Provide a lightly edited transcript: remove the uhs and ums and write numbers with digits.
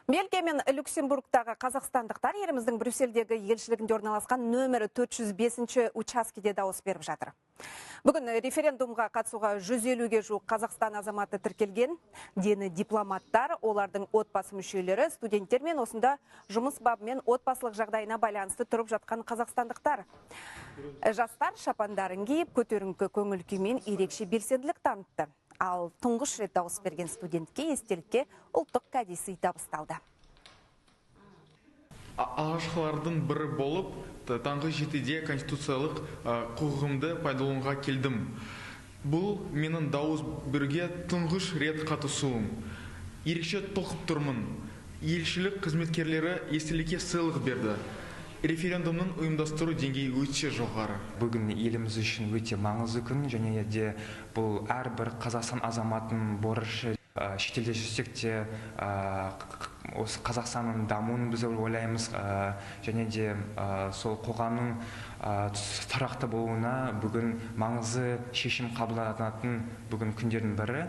Бельгия мен Люксембургтағы қазақстандықтар еліміздің Брюссельдегі елшілігінде орналасқан нөмірі 405 учаскеде дауыс беріп жатыр. Бүгін референдумға қатысуға 150-ге жуық Қазақстан азаматы тіркелген. Дені дипломаттар, олардың отбасы мүшелері, студенттер мен осында жұмыс бабымен отбасылық жағдайына байланысты тұрып жатқан қазақстандықтар. Жастар шапандарын киіп, көтеріңкі көңіл күймен ерекше белсенділік танытты. Ал тұңғыш рет дауыс берген студентке естелікке ұлттық кәдесый табысталды. Алғашқылардың бірі болып, таңғы 7-де конституциялық құқығымды пайдалануға келдім. Бұл менің дауыс беруге тұңғыш рет қатысуым. Ерекше толқып тұрмын. Елшілік қызметкерлері естелікке сыйлық берді. Референдумның ұйымдастыру деңгейі өте жоғары. Бүгін еліміз үшін өте маңызды күн, және де бұл әрбір Қазақстан азаматының борышы. Шетелде жүрсек те осы Қазақстанның дамуын біз ойлаймыз, және де сол қоғамның тұрақты болуына бүгін маңызды шешім қабылданатын бүгін күндердің бірі.